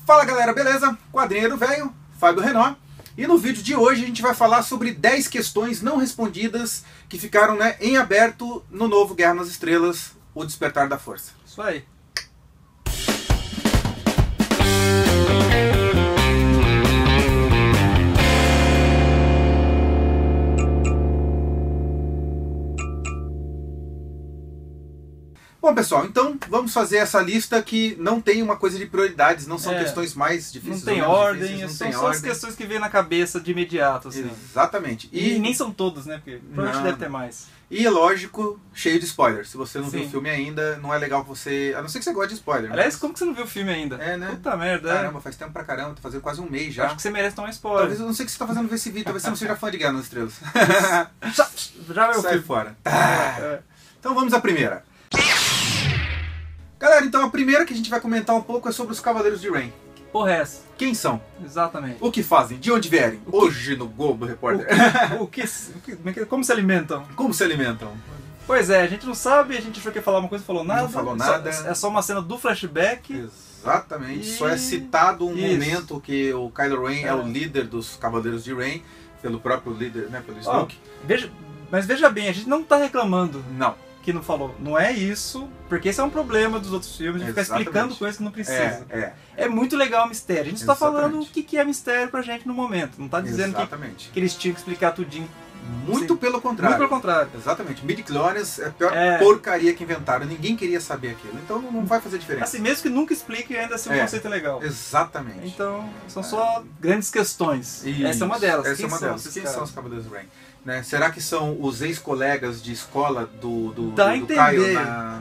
Fala galera, beleza? Quadrinheiro velho, Fábio Renault. E no vídeo de hoje a gente vai falar sobre 10 questões não respondidas que ficaram em aberto no novo Guerra nas Estrelas, O Despertar da Força. Isso aí. Bom pessoal, então vamos fazer essa lista que não tem uma coisa de prioridades, não são questões mais difíceis. Não tem ordem, são só as questões que vêm na cabeça de imediato. Assim. Exatamente. E nem são todas, né? Porque provavelmente deve ter mais. E é lógico, cheio de spoilers. Se você não viu o filme ainda, não é legal você... A não ser que você goste de spoiler. Aliás, como que você não viu o filme ainda? É, né? Puta merda. Caramba, faz tempo pra caramba, tá fazendo quase um mês já. Acho que você merece tomar um spoiler. Talvez, eu não sei o que você tá fazendo ver esse vídeo, talvez você não seja fã de Guerra nas Estrelas. Já vai o Sai filme. fora. Então vamos à primeira. Galera, então a primeira que a gente vai comentar um pouco é sobre os Cavaleiros de Rain. Porra, é essa? Quem são? Exatamente. O que fazem? De onde vierem? Hoje no Globo Repórter. Como se alimentam? Como se alimentam? Pois é, a gente não sabe, a gente achou que ia falar uma coisa, falou nada. Não falou nada. É só uma cena do flashback. Exatamente. Só é citado um momento que o Kylo Ren é o líder dos Cavaleiros de Rain, pelo próprio líder, né, pelo Snoke. Mas veja bem, a gente não tá reclamando. Não. Que não falou. Não é isso, porque esse é um problema dos outros filmes, de ficar explicando coisas que não precisa. É muito legal o mistério. A gente está falando o que é mistério pra gente no momento. Não tá dizendo que eles tinham que explicar tudinho. Muito pelo contrário. Muito pelo contrário. Exatamente. Midi-chlorians é a pior porcaria que inventaram. Ninguém queria saber aquilo. Então não vai fazer diferença. Assim, mesmo que nunca explique, ainda assim o conceito é legal. Exatamente. Então, são só grandes questões. Isso. Essa é uma delas. Essa é uma delas. Quem são os Cavaleiros do Rain? Né? Será que são os ex-colegas de escola do Kylo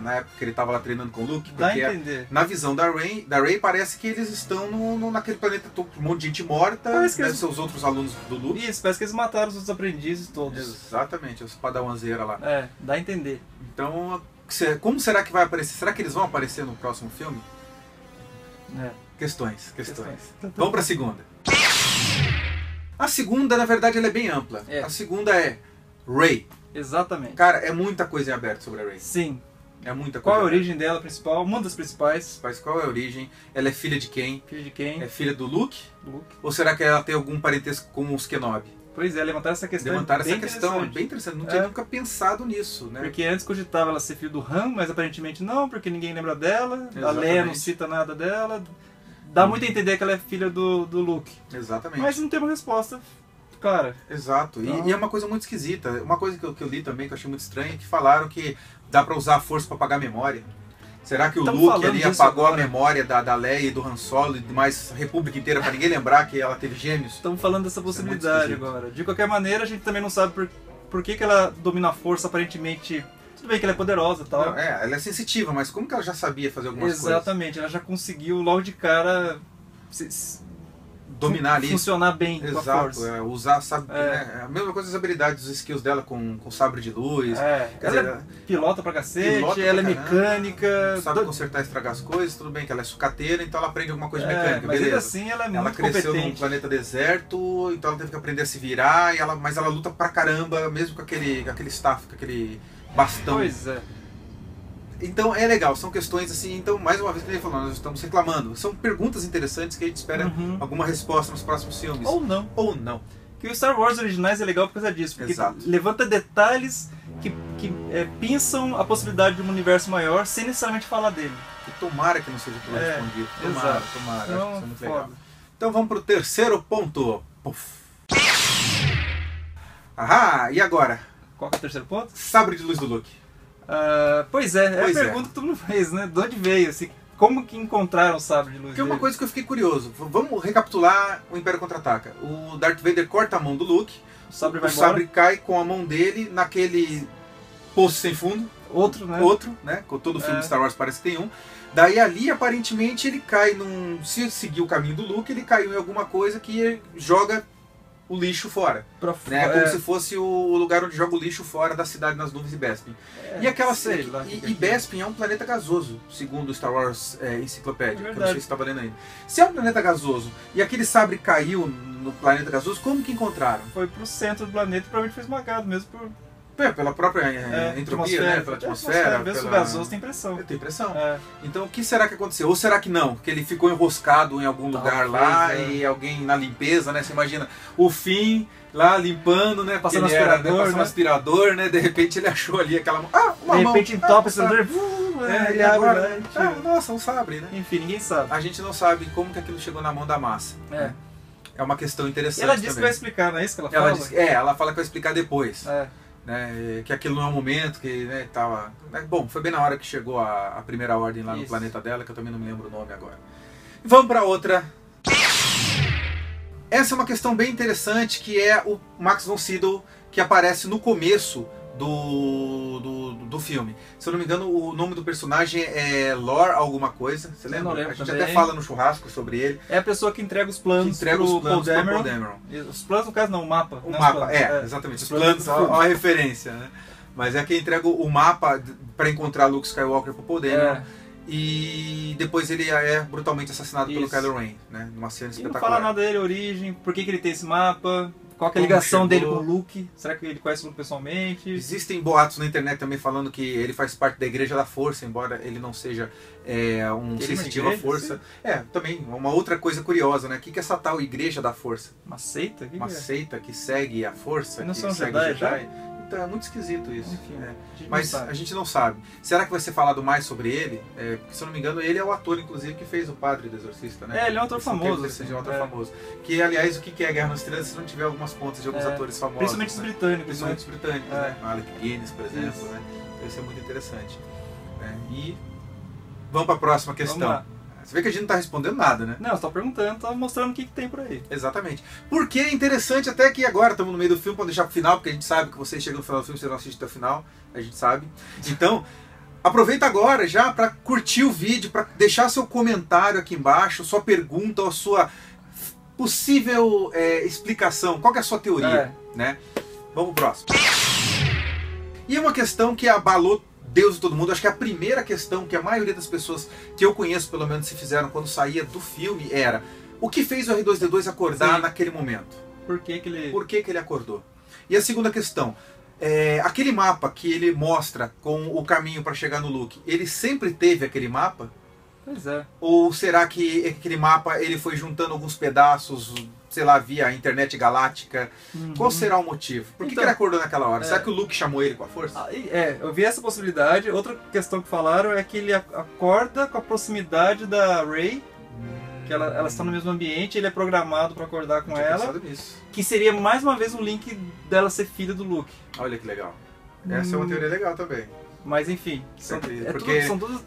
na época que ele estava lá treinando com o Luke? Porque na visão da Rey parece que eles estão naquele planeta com um monte de gente morta, deve ser os outros alunos do Luke. Isso, parece que eles mataram os outros aprendizes todos. Exatamente, os padawanzeira lá. Dá a entender. Então, como será que vai aparecer? Será que eles vão aparecer no próximo filme? Questões. Vamos para a segunda. A segunda, na verdade, ela é bem ampla. A segunda é Rey. Exatamente. Cara, é muita coisa em aberto sobre a Rey. Sim. É muita coisa. Qual é a origem dela principal? Uma das principais. Qual é a origem? Ela é filha de quem? Filha de quem? É filha do Luke? Ou será que ela tem algum parentesco com os Kenobi? Pois é, levantaram essa questão. Bem interessante. Não tinha nunca pensado nisso, né? Porque antes cogitava ela ser filha do Han, mas aparentemente não, porque ninguém lembra dela. Exatamente. A Leia não cita nada dela. Dá muito a entender que ela é filha do Luke. Exatamente. Mas não tem uma resposta. Cara. Exato. Então... E é uma coisa muito esquisita. Uma coisa que eu li também, que eu achei muito estranha, é que falaram que dá pra usar a força pra apagar a memória. Será que o Luke ali apagou a memória da Leia e do Han Solo e de mais a República inteira pra ninguém lembrar que ela teve gêmeos? Estamos falando dessa possibilidade agora. De qualquer maneira, a gente também não sabe por que ela domina a força, aparentemente. Tudo bem que ela é poderosa e tal. Não, ela é sensitiva, mas como que ela já sabia fazer algumas coisas? Exatamente, ela já conseguiu logo de cara dominar ali. Funcionar bem com a força. Usar, sabe, né? A mesma coisa as habilidades, os skills dela com sabre de luz. Ela é pilota pra cacete, ela é mecânica. Sabe consertar e estragar as coisas, tudo bem que ela é sucateira, então ela aprende alguma coisa de mecânica, mas beleza. Assim, ela é muito cresceu competente. num planeta deserto, então ela teve que aprender a se virar, mas ela luta pra caramba, mesmo com aquele staff, com aquele bastão. Pois é. Então é legal, são questões assim, então mais uma vez que ele falou, nós estamos reclamando. São perguntas interessantes que a gente espera alguma resposta nos próximos filmes. Ou não. Ou não. Que o Star Wars originais é legal por causa disso, porque levanta detalhes que pensam a possibilidade de um universo maior sem necessariamente falar dele. E tomara que não seja tudo respondido. Tomara. Então, acho que isso é muito legal. Então vamos pro terceiro ponto. E agora? Qual que é o terceiro ponto? Sabre de luz do Luke. Pois é a pergunta que todo mundo fez, né? De onde veio? Assim, como que encontraram o sabre de luz dele? Uma coisa que eu fiquei curioso. Vamos recapitular o Império Contra-Ataca. O Darth Vader corta a mão do Luke. O sabre vai embora. Sabre cai com a mão dele naquele poço sem fundo. Outro, né? Com todo filme de Star Wars parece que tem um. Daí ali, aparentemente, ele cai se seguir o caminho do Luke, ele caiu em alguma coisa que joga o lixo fora. Como se fosse o lugar onde joga o lixo fora da cidade nas nuvens de Bespin. E Bespin é um planeta gasoso, segundo o Star Wars Enciclopédia, que eu não sei se você está lendo ainda. Se é um planeta gasoso e aquele sabre caiu no planeta gasoso, como que encontraram? Foi pro centro do planeta e provavelmente foi esmagado mesmo Pela própria entropia, né? Pela atmosfera. Mesmo gasoso tem pressão. Tem pressão. Então, o que será que aconteceu? Ou será que não? Que ele ficou enroscado em algum lugar lá e alguém na limpeza, né? Você imagina o Finn lá limpando, né? Passando aspirador, aspirador, né? De repente ele achou ali aquela mão. De repente entope o aspirador. Ele abre, nossa, um sabre, né? Enfim, ninguém sabe. A gente não sabe como que aquilo chegou na mão da massa. É uma questão interessante. E ela disse que vai explicar, não é isso que ela fala? Ela fala que vai explicar depois. Né, que aquilo não é um momento, que né, tava... Bom, foi bem na hora que chegou a primeira ordem lá no planeta dela, que eu também não me lembro o nome agora. Vamos para outra. Essa é uma questão bem interessante, que é o Max von Sydow, que aparece no começo do filme. Se eu não me engano, o nome do personagem é Lore alguma coisa. Você lembra? Não lembro. A gente até fala no churrasco sobre ele. É a pessoa que entrega os planos pro Paul Dameron. Os planos, no caso, não, o mapa. O mapa, exatamente. Os planos, uma referência, né? Mas é quem entrega o mapa para encontrar Luke Skywalker pro Paul Dameron. E depois ele é brutalmente assassinado pelo Kylo Ren, né? Numa cena espetacular. Não fala nada dele, origem, por que ele tem esse mapa... Qual que é a ligação dele com o Luke? Será que ele conhece o Luke pessoalmente? Existem boatos na internet também falando que ele faz parte da Igreja da Força, embora ele não seja um sensitivo à Força. Sim. Também, uma outra coisa curiosa, né? O que é essa tal Igreja da Força? Uma seita? Uma seita que segue a Força, não que são segue Jedi, o Jedi. Então é muito esquisito isso. Enfim, mas a gente não sabe. Será que vai ser falado mais sobre ele? Porque, se eu não me engano, ele é o ator, inclusive, que fez o padre do Exorcista, né? Ele é um ator famoso. Ele seja um ator famoso. Que, aliás, o que é Guerra nas Estrelas se não tiver algumas pontas de alguns atores famosos? Principalmente os britânicos. Principalmente os britânicos, né? Alec Guinness, por exemplo, né? Então isso é muito interessante. E vamos para a próxima questão. Vamos lá. Você vê que a gente não está respondendo nada, né? Não, eu estou perguntando, estou mostrando o que tem por aí. Exatamente. Porque é interessante, até que agora estamos no meio do filme, para deixar para o final, porque a gente sabe que vocês chegam no final do filme, vocês não assistem até o final, a gente sabe. Então, aproveita agora já para curtir o vídeo, para deixar seu comentário aqui embaixo, sua pergunta ou sua possível explicação. Qual que é a sua teoria? Né? Vamos pro próximo. E é uma questão que abalou Deus e todo mundo. Acho que a primeira questão que a maioria das pessoas que eu conheço, pelo menos, se fizeram quando saía do filme era: o que fez o R2-D2 acordar naquele momento? Por que que ele acordou? E a segunda questão, aquele mapa que ele mostra com o caminho para chegar no Luke, ele sempre teve aquele mapa? Pois é. Ou será que aquele mapa ele foi juntando alguns pedaços, sei lá, via internet galáctica? Qual será o motivo? Por que ele acordou naquela hora? Será que o Luke chamou ele com a força? Eu vi essa possibilidade. Outra questão que falaram é que ele acorda com a proximidade da Rey, que elas estão no mesmo ambiente, ele é programado para acordar com ela. Que seria mais uma vez um link dela ser filha do Luke. Olha que legal. Essa é uma teoria legal também. Mas enfim, são todas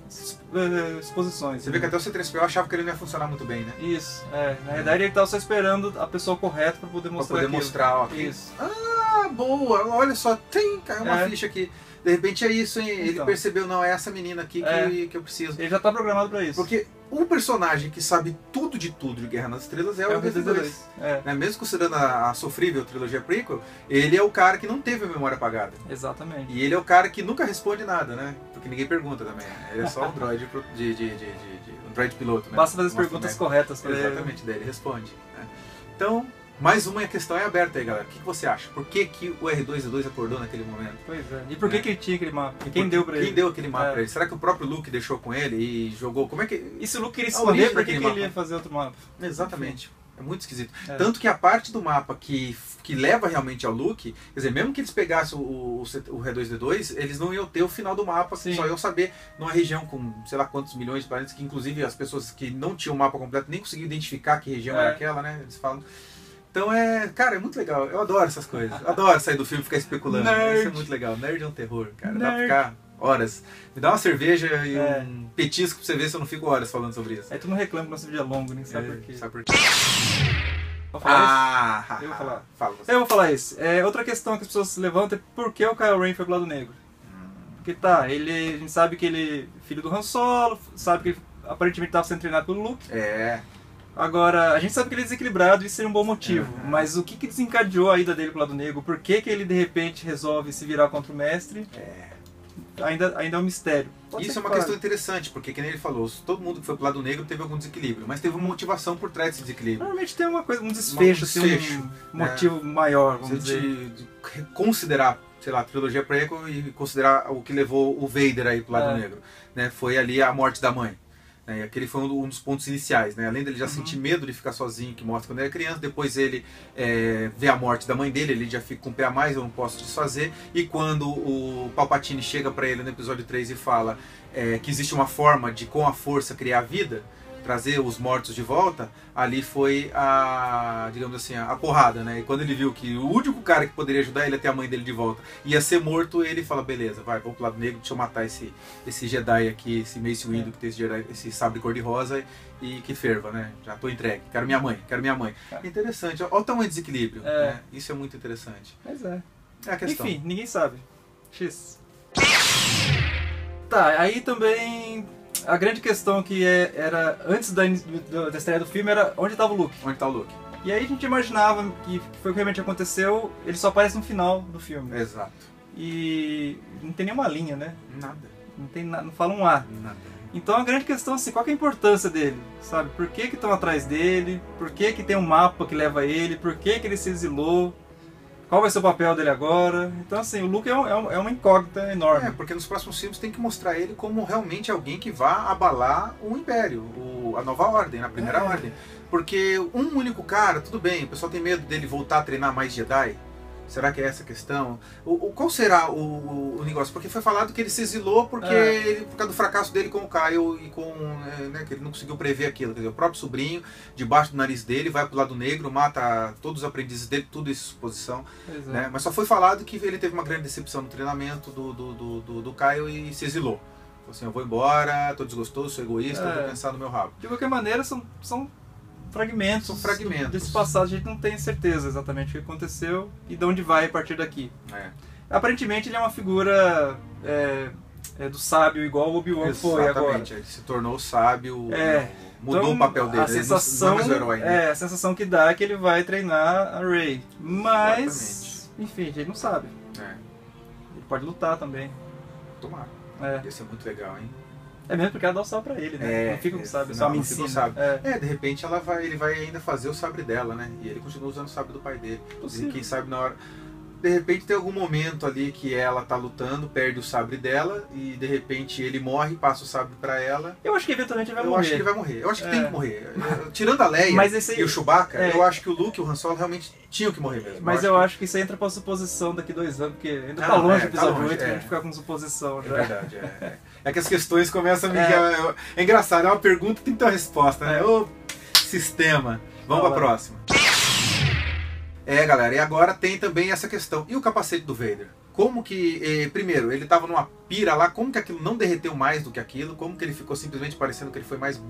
exposições. Você vê que até o C3PO achava que ele não ia funcionar muito bem, né? Isso, na verdade ele estava só esperando a pessoa correta para poder mostrar aquilo. Mostrar, ó. Isso. Ah, boa, olha só, caiu uma ficha aqui. De repente é isso, hein? Ele percebeu, não, é essa menina aqui que eu preciso. Ele já está programado para isso. Porque um personagem que sabe tudo de Guerra nas Estrelas é o R2-D2. Mesmo considerando a sofrível trilogia prequel, ele é o cara que não teve a memória apagada. Exatamente. E ele é o cara que nunca responde nada, né? Porque ninguém pergunta também. Ele é só um droid um droid piloto, né? Basta fazer as perguntas corretas para ele. Exatamente, daí ele responde. Né? Então, mais uma questão é aberta aí, galera. O que você acha? Por que o R2-D2 acordou naquele momento? Pois é. E por que ele tinha aquele mapa? Quem deu pra ele? Quem deu aquele mapa pra ele? Será que o próprio Luke deixou com ele e jogou? Como é que... E se o Luke queria esconder, por que ele ia fazer outro mapa? Exatamente. É muito esquisito. Tanto que a parte do mapa que leva realmente ao Luke, quer dizer, mesmo que eles pegassem o R2-D2, eles não iam ter o final do mapa, só iam saber numa região com sei lá quantos milhões de planetas, que inclusive as pessoas que não tinham o mapa completo nem conseguiam identificar que região era aquela, né? Eles falam... Então cara, é muito legal. Eu adoro essas coisas. Adoro sair do filme e ficar especulando. Isso é muito legal. Nerd é um terror, cara. Dá pra ficar horas. Me dá uma cerveja e um petisco pra você ver se eu não fico horas falando sobre isso. Aí tu não reclama que nosso vídeo é longo, nem sabe por quê. Sabe por quê? Vou falar isso? Eu vou falar. Fala você. Eu vou falar isso. Outra questão que as pessoas levantam é por que o Kylo Ren foi pro lado negro? Porque a gente sabe que ele é filho do Han Solo, sabe que ele aparentemente estava sendo treinado pelo Luke. Agora, a gente sabe que ele é desequilibrado e isso seria um bom motivo, mas o que desencadeou a ida dele pro lado negro? Por que ele de repente resolve se virar contra o mestre? Ainda é um mistério. Isso é uma questão interessante, porque, que nem ele falou, todo mundo que foi pro lado negro teve algum desequilíbrio, mas teve uma motivação por trás desse desequilíbrio. Normalmente tem um desfecho, um motivo maior, vamos dizer. Se a gente considerar sei lá, trilogia prequel e considerar o que levou o Vader aí pro lado negro, né? Foi ali a morte da mãe. Né? E aquele foi um dos pontos iniciais, né? Além dele já sentir medo de ficar sozinho, que mostra quando ele era criança, depois ele vê a morte da mãe dele, ele já fica com o pé a mais, eu não posso desfazer. E quando o Palpatine chega para ele no episódio 3 e fala que existe uma forma de, com a força, criar vida, trazer os mortos de volta, ali foi digamos assim, a porrada, né? E quando ele viu que o único cara que poderia ajudar ele a ter a mãe dele de volta ia ser morto, ele fala, beleza, vai, vamos pro lado negro, deixa eu matar esse Jedi aqui, esse Mace Windu que tem esse sabre cor-de-rosa e que ferva, né? Já tô entregue, quero minha mãe. Interessante, olha o tamanho de desequilíbrio, né? Isso é muito interessante. Mas é a questão. Enfim, ninguém sabe. X. Tá, aí também... A grande questão que era, antes da estreia do filme, era onde estava o Luke. Onde está o Luke. E aí a gente imaginava que foi o que realmente aconteceu, ele só aparece no final do filme. Exato. E não tem nenhuma linha, né? Nada. Não fala um A. Nada. Então a grande questão é assim, qual que é a importância dele? Sabe? Por que estão atrás dele? Por que tem um mapa que leva ele? Por que ele se exilou? Qual vai ser o papel dele agora? Então, assim, o Luke é uma incógnita enorme. Porque nos próximos filmes tem que mostrar ele como realmente alguém que vá abalar o Império, a Nova Ordem, a Primeira Ordem. Porque um único cara, tudo bem, o pessoal tem medo dele voltar a treinar mais Jedi. Será que é essa a questão? Qual será o negócio? Porque foi falado que ele se exilou por causa do fracasso dele com o Kyle e que ele não conseguiu prever aquilo. Quer dizer, o próprio sobrinho, debaixo do nariz dele, vai pro lado negro, mata todos os aprendizes dele, tudo isso exposição. Né? Mas só foi falado que ele teve uma grande decepção no treinamento do Kyle e se exilou. Falou assim, eu vou embora, tô desgostoso, sou egoísta, vou pensar no meu rabo. De qualquer maneira, são fragmentos desse passado, a gente não tem certeza exatamente o que aconteceu e de onde vai a partir daqui. Aparentemente ele é uma figura do sábio, igual o Obi-Wan foi agora. Exatamente, ele se tornou sábio, mudou então, o papel dele. A sensação, ele não é mais o herói, né? A sensação que dá é que ele vai treinar a Rey, mas enfim, a gente não sabe. Ele pode lutar também. Tomara. Ia ser muito legal, hein? É mesmo porque ela dá o sal pra ele, né? Não fica com o sabre, só me ensina. De repente ele vai ainda fazer o sabre dela, né? E ele continua usando o sabre do pai dele. E quem sabe na hora... De repente tem algum momento ali que ela tá lutando, perde o sabre dela e de repente ele morre, passa o sabre pra ela. Eu acho que eventualmente ele vai morrer. Eu acho que ele vai morrer. Eu acho que tem que morrer. Tirando a Leia e o Chewbacca, eu acho que o Luke e o Han Solo realmente tinham que morrer mesmo. Mas eu acho que isso entra pra suposição daqui 2 anos, porque ainda tá longe do episódio 8 pra gente ficar com suposição já. É verdade, É que as questões começam a me... É engraçado, é uma pergunta que tem que ter uma resposta, né? Ô, sistema. Vamos pra próxima. Galera, e agora tem também essa questão. E o capacete do Vader? Como que, primeiro, ele tava numa pira lá, como que aquilo não derreteu mais do que aquilo? Como que ele ficou simplesmente parecendo que ele foi mais,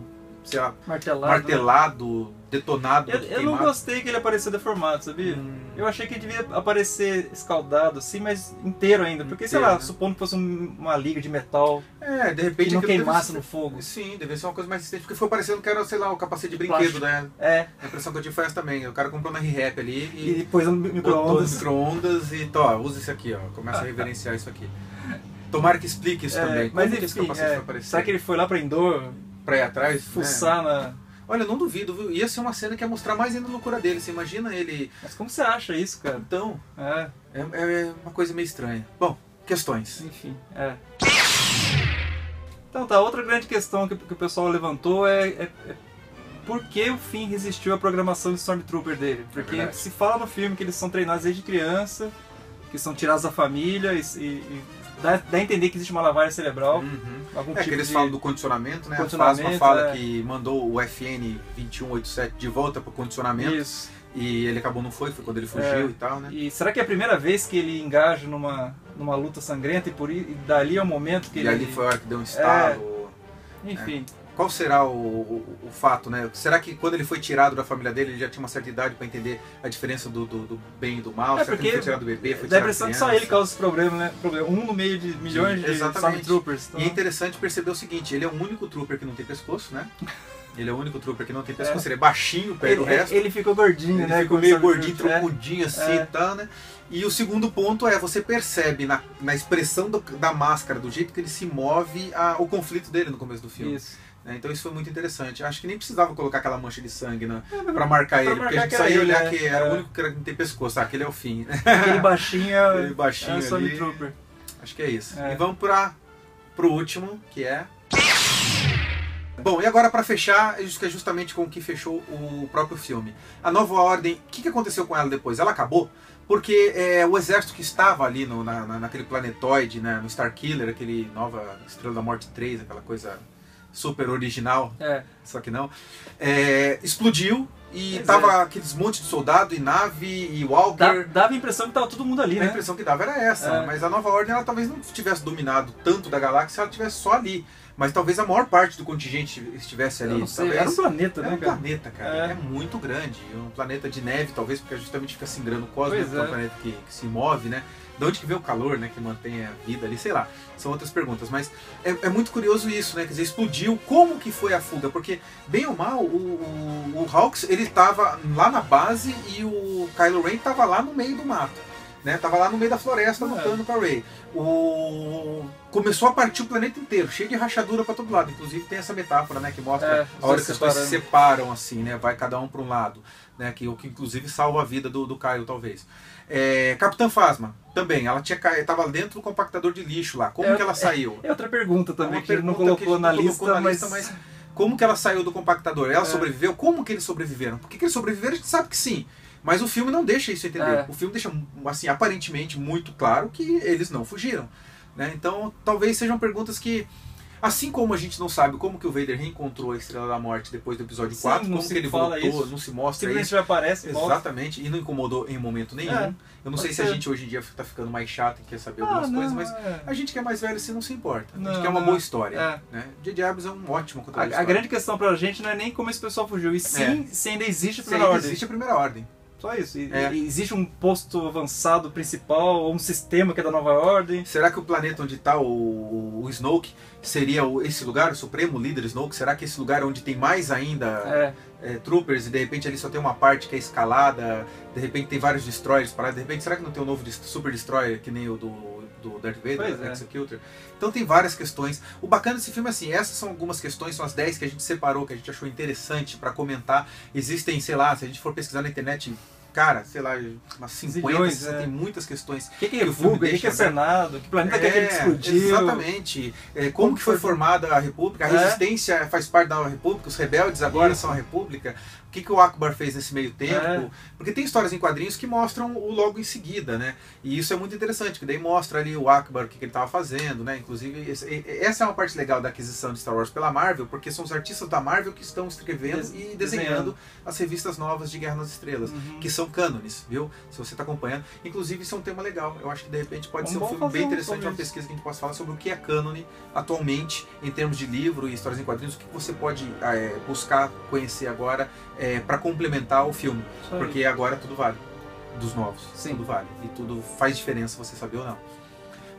sei lá, martelado, detonado. Eu não gostei que ele apareceu deformado, sabia? Eu achei que ele devia aparecer escaldado, assim, mas inteiro ainda. Porque, sei lá, supondo que fosse uma liga de metal de repente que não queimasse no fogo. Sim, deve ser uma coisa mais resistente. Porque foi parecendo que era, sei lá, o capacete de brinquedo, né? A impressão que eu tive foi essa também. O cara comprou na ReHap ali e pôs no micro-ondas e, usa isso aqui, ó. Começa a reverenciar isso aqui. Tomara que explique isso também. Mas como enfim, que esse capacete foi aparecer? Será que ele foi lá pra Endor? Pra ir atrás? Fuçar na... Olha, eu não duvido, viu? Ia ser uma cena que ia mostrar mais ainda a loucura dele. Você imagina ele... Mas como você acha isso, cara? Então, é uma coisa meio estranha. Bom, questões. Enfim, Então tá, outra grande questão que o pessoal levantou é por que o Finn resistiu à programação de Stormtrooper dele? Porque se fala no filme que eles são treinados desde criança, que são tirados da família e dá a entender que existe uma lavagem cerebral. Algum tipo que eles falam do condicionamento, né? A Phasma fala que mandou o FN 2187 de volta pro condicionamento. Isso. E ele acabou não foi quando ele fugiu e tal, né? E será que é a primeira vez que ele engaja numa luta sangrenta e dali é o momento que ele... E ali foi a hora que deu um estalo. Enfim. Qual será o fato, né? Será que quando ele foi tirado da família dele, ele já tinha uma certa idade para entender a diferença do bem e do mal? Será que ele foi tirado do bebê, foi tirado da criança? Dá a impressão que só ele causa esse problema, né? Um no meio de milhões de Stormtroopers. Então... E é interessante perceber o seguinte, ele é o único trooper que não tem pescoço, né? Ele é o único trooper que não tem pescoço, ele é baixinho perto do resto. Ele ficou gordinho, né? Ele ficou meio gordinho, troncudinho assim e tal, né? E o segundo ponto você percebe na expressão da máscara, do jeito que ele se move, o conflito dele no começo do filme. Isso. Então isso foi muito interessante. Acho que nem precisava colocar aquela mancha de sangue pra marcar ele, porque a gente só ia olhar que era o único que não tem pescoço. Aquele é o fim. Aquele baixinho, aquele baixinho é Stormtrooper. Acho que é isso. E vamos pro último, que é... Bom, e agora para fechar, que é justamente com o que fechou o próprio filme. A Nova Ordem, o que aconteceu com ela depois? Ela acabou porque o exército que estava ali naquele planetoide, né, no Starkiller, aquele Nova Estrela da Morte 3, aquela coisa super original, só que não, explodiu. E tava aqueles montes de soldado e nave e Walker. Dava a impressão que tava todo mundo ali, né? A impressão que dava era essa. Mas a Nova Ordem, ela talvez não tivesse dominado tanto da galáxia se ela tivesse só ali. Mas talvez a maior parte do contingente estivesse ali. Eu não sei, talvez... era um planeta, né, cara? É um planeta, cara. É muito grande. Um planeta de neve, talvez, porque justamente fica singrando o cosmos, é um planeta que se move, né? De onde que vem o calor, né? Que mantém a vida ali, sei lá. São outras perguntas. Mas é muito curioso isso, né? Quer dizer, explodiu. Como que foi a fuga? Porque, bem ou mal, o Hawks, ele tava lá na base e o Kylo Ren tava lá no meio do mato. Né? Tava lá no meio da floresta lutando com a Rey. Começou a partir o planeta inteiro, cheio de rachadura para todo lado. Inclusive tem essa metáfora, né, que mostra a hora que as coisas se separam assim, né? Vai cada um para um lado, né? Que inclusive salva a vida do Kylo, talvez. Capitã Phasma também, ela tava dentro do compactador de lixo lá. Como que ela saiu? É outra pergunta também, que a gente não colocou na lista, mas como que ela saiu do compactador? Ela sobreviveu? Como que eles sobreviveram? Por que eles sobreviveram? A gente sabe que sim. Mas o filme não deixa isso entender. O filme deixa, assim, aparentemente muito claro que eles não fugiram. Né? Então, talvez sejam perguntas que, assim como a gente não sabe como que o Vader reencontrou a Estrela da Morte depois do episódio 4, como que ele voltou, isso. Não se mostra isso. Aparece, exatamente, e não incomodou em momento nenhum. Eu não sei se a gente hoje em dia está ficando mais chato e quer saber algumas coisas, mas a gente que é mais velho assim não se importa. A gente quer uma boa história. Né? J.J. Abrams é um ótimo contador de história. A grande questão pra gente não é nem como esse pessoal fugiu, e sim se ainda existe a Primeira Ordem. Existe a Primeira Ordem. Só isso. Existe um posto avançado principal, ou um sistema que é da Nova Ordem. Será que o planeta onde está o Snoke seria esse lugar, o Supremo Líder Snoke? Será que esse lugar onde tem mais ainda troopers e de repente ali só tem uma parte que é escalada, de repente tem vários destroyers parados, de repente será que não tem um novo Super Destroyer que nem o do Darth Vader, Executor? Então tem várias questões. O bacana desse filme é assim, essas são algumas questões, são as 10 que a gente separou, que a gente achou interessante para comentar. Existem, sei lá, se a gente for pesquisar na internet, cara, sei lá, umas 50, tem muitas questões. O que é fuga, o que é Senado, que planeta que ele explodiu. Exatamente. Como que foi formada a República, a Resistência faz parte da República, os rebeldes agora são a República. O que o Ackbar fez nesse meio tempo? Porque tem histórias em quadrinhos que mostram o logo em seguida, né? E isso é muito interessante, que daí mostra ali o Ackbar, o que ele estava fazendo, né? Inclusive, essa é uma parte legal da aquisição de Star Wars pela Marvel, porque são os artistas da Marvel que estão escrevendo e desenhando as revistas novas de Guerra nas Estrelas, que são cânones, viu? Se você está acompanhando. Inclusive, isso é um tema legal. Eu acho que, de repente, pode ser um filme bem interessante, uma pesquisa que a gente possa falar sobre o que é cânone atualmente, em termos de livro e histórias em quadrinhos, o que você pode buscar conhecer agora, para complementar o filme, porque agora tudo vale, dos novos, tudo vale, e tudo faz diferença você saber ou não.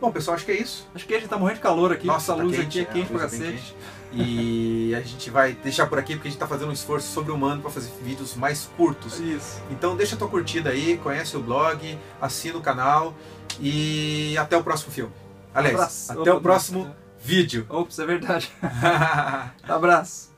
Bom, pessoal, acho que é isso. Acho que a gente tá morrendo de calor aqui. Nossa, essa luz aqui é quente pra cacete. E a gente vai deixar por aqui porque a gente tá fazendo um esforço sobre-humano para fazer vídeos mais curtos. Isso. Então deixa a tua curtida aí, conhece o blog, assina o canal e até o próximo filme. Aliás, até o próximo vídeo. Ops, é verdade. Abraço.